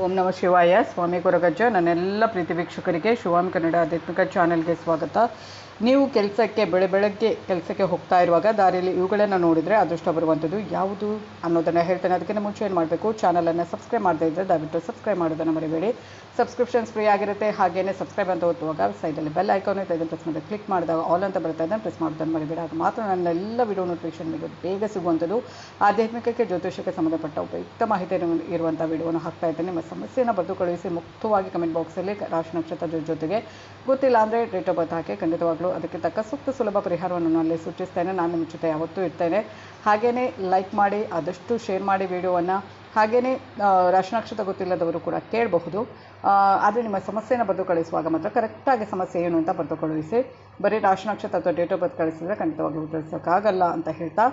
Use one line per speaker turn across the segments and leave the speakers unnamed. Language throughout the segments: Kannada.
ಓಂ ನಮಃ ಶಿವಾಯ. ಸ್ವಾಮಿ ಕೊರಗಜ್ಜ. ನನ್ನೆಲ್ಲ ಪ್ರೀತಿ ವೀಕ್ಷಕರಿಗೆ ಶಿವಾಮ್ ಕನ್ನಡ ಆಧ್ಯಾತ್ಮಿಕ ಚಾನೆಲ್ಗೆ ಸ್ವಾಗತ. ನೀವು ಬೆಳಗ್ಗೆ ಕೆಲಸಕ್ಕೆ ಹೋಗ್ತಾ ಇರುವಾಗ ದಾರಿಯಲ್ಲಿ ಇವುಗಳನ್ನು ನೋಡಿದರೆ ಅದೃಷ್ಟ ಬರುವಂಥದ್ದು ಯಾವುದು ಅನ್ನೋದನ್ನು ಹೇಳ್ತೇನೆ. ಅದಕ್ಕಿಂತ ಮುಂಚೆ ಏನು ಮಾಡಬೇಕು, ಚಾನಲನ್ನು ಸಬ್ಸ್ಕ್ರೈಬ್ ಮಾಡದೇ ಇದ್ದರೆ ದಯವಿಟ್ಟು ಸಬ್ಸ್ಕ್ರೈಬ್ ಮಾಡೋದನ್ನು ಮರಿಬೇಡಿ. ಸಬ್ಸ್ಕ್ರಿಪ್ಷನ್ಸ್ ಫ್ರೀ ಆಗಿರುತ್ತೆ. ಹಾಗೆಯೇ ಸಬ್ಸ್ಕ್ರೈಬ್ ಅಂತ ಒತ್ತುವಾಗ ಸೈಡಲ್ಲಿ ಬೆಲ್ ಐಕಾನ್ ಇರುತ್ತೆ, ಇದನ್ನು ಪ್ರೆಸ್ ಮಾಡಿ ಕ್ಲಿಕ್ ಮಾಡಿದಾಗ ಆಲ್ ಅಂತ ಬರುತ್ತೆ, ಅದನ್ನು ಪ್ರೆಸ್ ಮಾಡೋದನ್ನು ಮರಿಬೇಡಿ. ಆಗ ಮಾತ್ರ ನನ್ನೆಲ್ಲ ವಿಡಿಯೋ ನೋಟಿಫಿಕೇಶನ್ ನಿಮಗೆ ಬೇಗ ಸಿಗುವಂಥದ್ದು. ಆಧ್ಯಾತ್ಮಿಕಕ್ಕೆ ಜ್ಯೋತಿಷಕ್ಕೆ ಸಂಬಂಧಪಟ್ಟ ಉಪಯುಕ್ತ ಮಾಹಿತಿ ಇರುವಂಥ ವಿಡಿಯೋವನ್ನು ಹಾಕ್ತಾ ಇದ್ದೇನೆ. ನಿಮ್ಮ ಸಮಸ್ಯೆಯನ್ನು ಬರೆದು ಕಳುಹಿಸಿ ಮುಕ್ತವಾಗಿ ಕಮೆಂಟ್ ಬಾಕ್ಸಲ್ಲಿ ರಾಶಿ ನಕ್ಷತ್ರದ ಜೊತೆಗೆ ಗೊತ್ತಿಲ್ಲ ಅಂದರೆ ಡೇಟ್ ಆಫ್ ಬರ್ತ್ ಹಾಕಿ ಖಂಡಿತವಾಗ್ಲೂ ಅದಕ್ಕೆ ತಕ್ಕ ಸೂಕ್ತ ಸುಲಭ ಪರಿಹಾರವನ್ನು ನಾನು ಅಲ್ಲಿ ಸೂಚಿಸ್ತೇನೆ. ನಾನು ನಿಮ್ಮ ಜೊತೆ ಯಾವತ್ತೂ ಇರ್ತೇನೆ. ಹಾಗೆಯೇ ಲೈಕ್ ಮಾಡಿ, ಆದಷ್ಟು ಶೇರ್ ಮಾಡಿ ವಿಡಿಯೋವನ್ನು. ಹಾಗೆಯೇ ರಾಶಿ ನಕ್ಷತ್ರ ಗೊತ್ತಿಲ್ಲದವರು ಕೂಡ ಕೇಳಬಹುದು. ಆದರೆ ನಿಮ್ಮ ಸಮಸ್ಯೆಯನ್ನು ಬರೆದು ಕಳಿಸುವಾಗ ಮಾತ್ರ ಕರೆಕ್ಟಾಗಿ ಸಮಸ್ಯೆ ಏನು ಅಂತ ಬರೆದು ಕಳುಹಿಸಿ. ಬರೀ ರಾಶಿ ನಕ್ಷತ್ರ ಅಥವಾ ಡೇಟ್ ಆಫ್ ಬರ್ತ್ ಕಳಿಸಿದರೆ ಖಂಡಿತವಾಗ್ಲೂ ಉತ್ತರಿಸೋಕ್ಕಾಗಲ್ಲ ಅಂತ ಹೇಳ್ತಾ,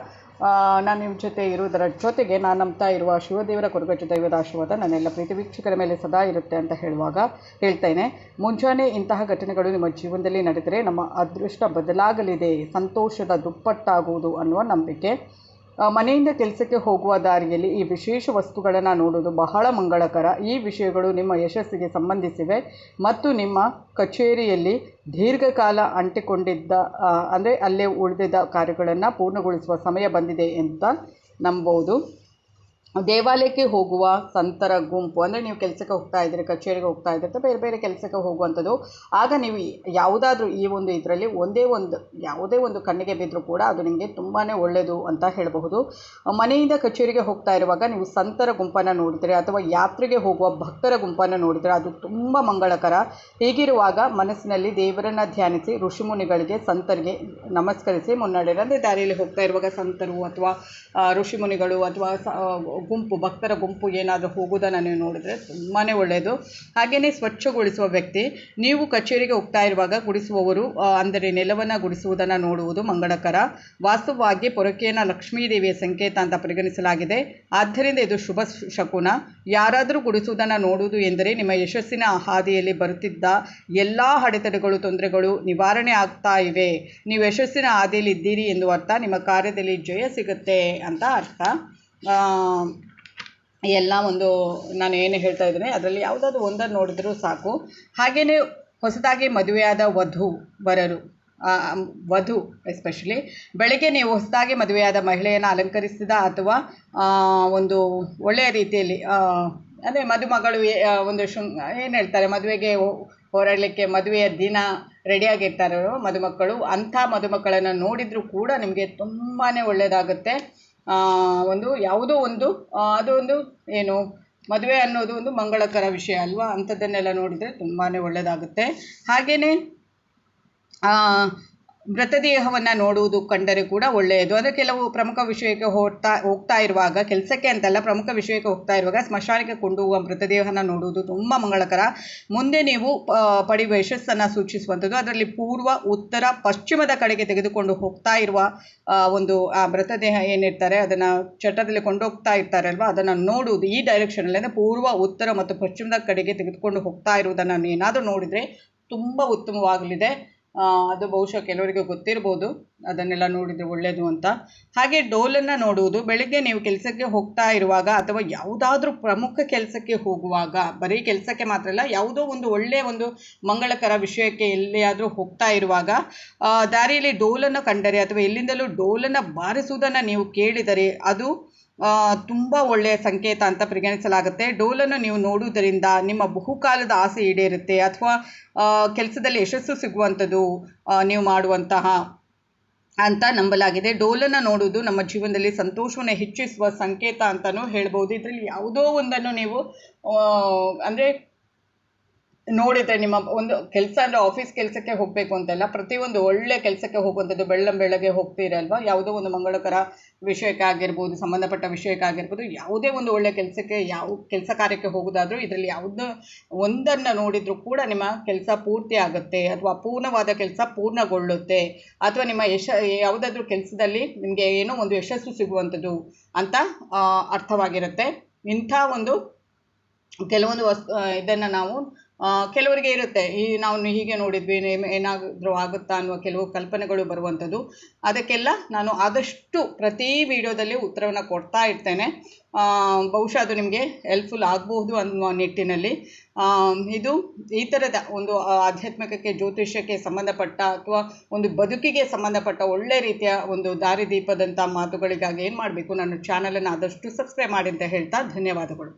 ನಾನು ನಿಮ್ಮ ಜೊತೆ ಇರುವುದರ ಜೊತೆಗೆ ನಾನು ನಂಬ್ತಾ ಇರುವ ಶಿವದೇವರ ಕೊರಗಜ್ಜ ದೈವದ ಆಶೀರ್ವಾದ ನನ್ನೆಲ್ಲ ಪ್ರೀತಿ ವೀಕ್ಷಕರ ಮೇಲೆ ಸದಾ ಇರುತ್ತೆ ಅಂತ ಹೇಳ್ತೇನೆ. ಮುಂಜಾನೆ ಇಂತಹ ಘಟನೆಗಳು ನಿಮ್ಮ ಜೀವನದಲ್ಲಿ ನಡೆದರೆ ನಮ್ಮ ಅದೃಷ್ಟ ಬದಲಾಗಲಿದೆ, ಸಂತೋಷದ ದುಪ್ಪಟ್ಟಾಗುವುದು ಅನ್ನುವ ನಂಬಿಕೆ. ಮನೆಯಿಂದ ಕೆಲಸಕ್ಕೆ ಹೋಗುವ ದಾರಿಯಲ್ಲಿ ಈ ವಿಶೇಷ ವಸ್ತುಗಳನ್ನು ನೋಡುವುದು ಬಹಳ ಮಂಗಳಕರ. ಈ ವಿಷಯಗಳು ನಿಮ್ಮ ಯಶಸ್ಸಿಗೆ ಸಂಬಂಧಿಸಿವೆ ಮತ್ತು ನಿಮ್ಮ ಕಚೇರಿಯಲ್ಲಿ ದೀರ್ಘಕಾಲ ಅಂಟಿಕೊಂಡಿದ್ದ ಅಂದರೆ ಅಲ್ಲೇ ಉಳಿದಿದ್ದ ಕಾರ್ಯಗಳನ್ನು ಪೂರ್ಣಗೊಳಿಸುವ ಸಮಯ ಬಂದಿದೆ ಅಂತ ನಂಬೋದು. ದೇವಾಲಯಕ್ಕೆ ಹೋಗುವ ಸಂತರ ಗುಂಪು, ಅಂದರೆ ನೀವು ಕೆಲಸಕ್ಕೆ ಹೋಗ್ತಾ ಇದ್ದೀರಿ, ಕಚೇರಿಗೆ ಹೋಗ್ತಾ ಇದ್ದೀರಿ, ಬೇರೆ ಬೇರೆ ಕೆಲಸಕ್ಕೆ ಹೋಗುವಂಥದ್ದು. ಆಗ ನೀವು ಯಾವುದಾದ್ರೂ ಈ ಒಂದು ಇದರಲ್ಲಿ ಯಾವುದೇ ಒಂದು ಕಣ್ಣಿಗೆ ಬಿದ್ದರೂ ಕೂಡ ಅದು ನಿಮಗೆ ತುಂಬಾ ಒಳ್ಳೆಯದು ಅಂತ ಹೇಳಬಹುದು. ಮನೆಯಿಂದ ಕಚೇರಿಗೆ ಹೋಗ್ತಾ ಇರುವಾಗ ನೀವು ಸಂತರ ಗುಂಪನ್ನು ನೋಡಿದರೆ ಅಥವಾ ಯಾತ್ರೆಗೆ ಹೋಗುವ ಭಕ್ತರ ಗುಂಪನ್ನು ನೋಡಿದರೆ ಅದು ತುಂಬ ಮಂಗಳಕರ. ಹೀಗಿರುವಾಗ ಮನಸ್ಸಿನಲ್ಲಿ ದೇವರನ್ನು ಧ್ಯಾನಿಸಿ ಋಷಿಮುನಿಗಳಿಗೆ, ಸಂತರಿಗೆ ನಮಸ್ಕರಿಸಿ ಮುನ್ನಡೆಯಿರಿ. ಅಂದರೆ ದಾರಿಯಲ್ಲಿ ಹೋಗ್ತಾ ಇರುವಾಗ ಸಂತರು ಅಥವಾ ಋಷಿಮುನಿಗಳು ಅಥವಾ ಭಕ್ತರ ಗುಂಪು ಏನಾದರೂ ಹೋಗೋದನ್ನು ನೀವು ನೋಡಿದರೆ ತುಂಬಾ ಒಳ್ಳೆಯದು. ಹಾಗೆಯೇ ಸ್ವಚ್ಛಗೊಳಿಸುವ ವ್ಯಕ್ತಿ, ನೀವು ಕಚೇರಿಗೆ ಹೋಗ್ತಾ ಇರುವಾಗ ಗುಡಿಸುವವರು ಅಂದರೆ ನೆಲವನ್ನು ಗುಡಿಸುವುದನ್ನು ನೋಡುವುದು ಮಂಗಳಕರ. ವಾಸ್ತವವಾಗಿ ಪೊರಕೆಯನ್ನು ಲಕ್ಷ್ಮೀದೇವಿಯ ಸಂಕೇತ ಅಂತ ಪರಿಗಣಿಸಲಾಗಿದೆ. ಆದ್ದರಿಂದ ಇದು ಶುಭ ಶಕುನ. ಯಾರಾದರೂ ಗುಡಿಸುವುದನ್ನು ನೋಡುವುದು ಎಂದರೆ ನಿಮ್ಮ ಯಶಸ್ಸಿನ ಹಾದಿಯಲ್ಲಿ ಬರುತ್ತಿದ್ದ ಎಲ್ಲ ಅಡೆತಡೆಗಳು, ತೊಂದರೆಗಳು ನಿವಾರಣೆ ಆಗ್ತಾ ಇವೆ, ನೀವು ಯಶಸ್ಸಿನ ಹಾದಿಯಲ್ಲಿ ಇದ್ದೀರಿ ಎಂದು ಅರ್ಥ. ನಿಮ್ಮ ಕಾರ್ಯದಲ್ಲಿ ಜಯ ಸಿಗುತ್ತೆ ಅಂತ ಅರ್ಥ. ಎಲ್ಲ ನಾನು ಏನು ಹೇಳ್ತಾ ಇದ್ದೀನಿ ಅದರಲ್ಲಿ ಯಾವುದಾದ್ರೂ ಒಂದನ್ನು ನೋಡಿದರೂ ಸಾಕು. ಹಾಗೆಯೇ ಹೊಸದಾಗಿ ಮದುವೆಯಾದ ವಧು ಎಸ್ಪೆಷಲಿ ಬೆಳಗ್ಗೆ ನೀವು ಹೊಸದಾಗಿ ಮದುವೆಯಾದ ಮಹಿಳೆಯನ್ನು ಅಲಂಕರಿಸಿದ ಅಥವಾ ಒಂದು ಒಳ್ಳೆಯ ರೀತಿಯಲ್ಲಿ ಅಂದರೆ ಮದುಮಗಳು ಒಂದು ಏನು ಹೇಳ್ತಾರೆ, ಮದುವೆಗೆ ಹೊರಡಲಿಕ್ಕೆ ಮದುವೆಯ ದಿನ ರೆಡಿಯಾಗಿರ್ತಾರೆ ಮದುಮಕ್ಕಳು. ಅಂಥ ಮದುಮಕ್ಕಳನ್ನು ನೋಡಿದರೂ ಕೂಡ ನಿಮಗೆ ತುಂಬಾ ಒಳ್ಳೆಯದಾಗುತ್ತೆ. ಯಾವುದೋ ಒಂದು ಅದು ಒಂದು ಏನು ಮದುವೆ ಅನ್ನೋದು ಒಂದು ಮಂಗಳಕರ ವಿಷಯ ಅಲ್ವಾ, ಅಂಥದ್ದನ್ನೆಲ್ಲ ನೋಡಿದರೆ ತುಂಬಾ ಒಳ್ಳೆಯದಾಗುತ್ತೆ. ಹಾಗೆಯೇ ಮೃತದೇಹವನ್ನು ನೋಡುವುದು ಕಂಡರೆ ಕೂಡ ಒಳ್ಳೆಯದು. ಅಂದರೆ ಕೆಲವು ಪ್ರಮುಖ ವಿಷಯಕ್ಕೆ ಹೋಗ್ತಾ ಇರುವಾಗ, ಕೆಲಸಕ್ಕೆ ಅಂತಲ್ಲ, ಪ್ರಮುಖ ವಿಷಯಕ್ಕೆ ಹೋಗ್ತಾ ಇರುವಾಗ ಸ್ಮಶಾನಕ್ಕೆ ಕೊಂಡೋಗುವ ಮೃತದೇಹನ ನೋಡುವುದು ತುಂಬ ಮಂಗಳಕರ. ಮುಂದೆ ನೀವು ಪಡೆಯುವ ಯಶಸ್ಸನ್ನು ಸೂಚಿಸುವಂಥದ್ದು. ಅದರಲ್ಲಿ ಪೂರ್ವ, ಉತ್ತರ, ಪಶ್ಚಿಮದ ಕಡೆಗೆ ತೆಗೆದುಕೊಂಡು ಹೋಗ್ತಾ ಇರುವ ಒಂದು ಆ ಮೃತದೇಹ ಏನಿರ್ತಾರೆ ಅದನ್ನು ಚಟ್ಟದಲ್ಲಿ ಕೊಂಡೋಗ್ತಾ ಇರ್ತಾರಲ್ವ, ಅದನ್ನು ನೋಡುವುದು ಈ ಡೈರೆಕ್ಷನಲ್ಲಿ, ಅಂದರೆ ಪೂರ್ವ, ಉತ್ತರ ಮತ್ತು ಪಶ್ಚಿಮದ ಕಡೆಗೆ ತೆಗೆದುಕೊಂಡು ಹೋಗ್ತಾ ಇರುವುದನ್ನು ಏನಾದರೂ ನೋಡಿದರೆ ತುಂಬ ಉತ್ತಮವಾಗಲಿದೆ. ಅದು ಬಹುಶಃ ಕೆಲವರಿಗೆ ಗೊತ್ತಿರ್ಬೋದು, ಅದನ್ನೆಲ್ಲ ನೋಡಿದರೆ ಒಳ್ಳೆಯದು ಅಂತ. ಹಾಗೆ ಡೋಲನ್ನು ನೋಡುವುದು ಬೆಳಗ್ಗೆ ನೀವು ಕೆಲಸಕ್ಕೆ ಹೋಗ್ತಾ ಇರುವಾಗ ಅಥವಾ ಯಾವುದಾದ್ರೂ ಪ್ರಮುಖ ಕೆಲಸಕ್ಕೆ ಹೋಗುವಾಗ, ಬರೀ ಕೆಲಸಕ್ಕೆ ಮಾತ್ರ ಅಲ್ಲ, ಯಾವುದೋ ಒಂದು ಒಳ್ಳೆಯ ಒಂದು ಮಂಗಳಕರ ವಿಷಯಕ್ಕೆ ಎಲ್ಲಿಯಾದರೂ ಹೋಗ್ತಾ ಇರುವಾಗ ದಾರಿಯಲ್ಲಿ ಡೋಲನ್ನು ಕಂಡರೆ ಅಥವಾ ಎಲ್ಲಿಂದಲೂ ಡೋಲನ್ನು ಬಾರಿಸುವುದನ್ನು ನೀವು ಕೇಳಿದರೆ ಅದು ತುಂಬ ಒಳ್ಳೆಯ ಸಂಕೇತ ಅಂತ ಪರಿಗಣಿಸಲಾಗುತ್ತೆ. ಡೋಲನ್ನು ನೀವು ನೋಡುವುದರಿಂದ ನಿಮ್ಮ ಬಹುಕಾಲದ ಆಸೆ ಈಡೇರುತ್ತೆ ಅಥವಾ ಕೆಲಸದಲ್ಲಿ ಯಶಸ್ಸು ಸಿಗುವಂಥದ್ದು ನೀವು ಮಾಡುವಂತಹ ಅಂತ ನಂಬಲಾಗಿದೆ. ಡೋಲನ್ನು ನೋಡುವುದು ನಮ್ಮ ಜೀವನದಲ್ಲಿ ಸಂತೋಷವನ್ನು ಹೆಚ್ಚಿಸುವ ಸಂಕೇತ ಅಂತಲೂ ಹೇಳ್ಬೋದು. ಇದರಲ್ಲಿ ಯಾವುದೋ ಒಂದನ್ನು ನೀವು ಅಂದರೆ ನೋಡಿದರೆ ನಿಮ್ಮ ಒಂದು ಕೆಲಸ ಅಂದರೆ ಆಫೀಸ್ ಕೆಲಸಕ್ಕೆ ಹೋಗಬೇಕು ಅಂತಲ್ಲ, ಪ್ರತಿಯೊಂದು ಒಳ್ಳೆಯ ಕೆಲಸಕ್ಕೆ ಹೋಗುವಂಥದ್ದು ಬೆಳ್ಳಗೆ ಹೋಗ್ತೀರಲ್ವ, ಯಾವುದೋ ಒಂದು ಮಂಗಳಕರ ವಿಷಯಕ್ಕಾಗಿರ್ಬೋದು, ಸಂಬಂಧಪಟ್ಟ ವಿಷಯಕ್ಕಾಗಿರ್ಬೋದು, ಯಾವುದೇ ಒಂದು ಒಳ್ಳೆಯ ಕೆಲಸಕ್ಕೆ ಕೆಲಸ ಕಾರ್ಯಕ್ಕೆ ಹೋಗೋದಾದರೂ ಇದರಲ್ಲಿ ಯಾವುದೋ ಒಂದನ್ನು ನೋಡಿದರೂ ಕೂಡ ನಿಮ್ಮ ಕೆಲಸ ಪೂರ್ತಿ ಆಗುತ್ತೆ ಅಥವಾ ಪೂರ್ಣವಾದ ಕೆಲಸ ಪೂರ್ಣಗೊಳ್ಳುತ್ತೆ ಅಥವಾ ನಿಮ್ಮ ಯಾವುದಾದ್ರೂ ಕೆಲಸದಲ್ಲಿ ನಿಮಗೆ ಏನೋ ಒಂದು ಯಶಸ್ಸು ಸಿಗುವಂಥದ್ದು ಅಂತ ಅರ್ಥವಾಗಿರುತ್ತೆ. ಇಂಥ ಒಂದು ಕೆಲವೊಂದು ಇದನ್ನು ನಾವು ಕೆಲವರಿಗೆ ಇರುತ್ತೆ ನಾವು ಹೀಗೆ ನೋಡಿದ್ವಿ ಏನಾದರೂ ಆಗುತ್ತಾ ಅನ್ನುವ ಕೆಲವು ಕಲ್ಪನೆಗಳು ಬರುವಂಥದ್ದು. ಅದಕ್ಕೆಲ್ಲ ನಾನು ಆದಷ್ಟು ಪ್ರತಿ ವಿಡಿಯೋದಲ್ಲಿ ಉತ್ತರವನ್ನು ಕೊಡ್ತಾ ಇರ್ತೇನೆ. ಬಹುಶಃ ಅದು ನಿಮಗೆ ಹೆಲ್ಪ್ಫುಲ್ ಆಗಬಹುದು ಅನ್ನುವ ನಿಟ್ಟಿನಲ್ಲಿ ಇದು ಈ ಥರದ ಒಂದು ಆಧ್ಯಾತ್ಮಿಕಕ್ಕೆ, ಜ್ಯೋತಿಷ್ಯಕ್ಕೆ ಸಂಬಂಧಪಟ್ಟ ಅಥವಾ ಒಂದು ಬದುಕಿಗೆ ಸಂಬಂಧಪಟ್ಟ ಒಳ್ಳೆ ರೀತಿಯ ಒಂದು ದಾರಿದೀಪದಂಥ ಮಾತುಗಳಿಗಾಗಿ ಏನು ಮಾಡಬೇಕು, ನನ್ನ ಚಾನಲನ್ನು ಆದಷ್ಟು ಸಬ್ಸ್ಕ್ರೈಬ್ ಮಾಡಿ ಅಂತ ಹೇಳ್ತಾ ಧನ್ಯವಾದಗಳು.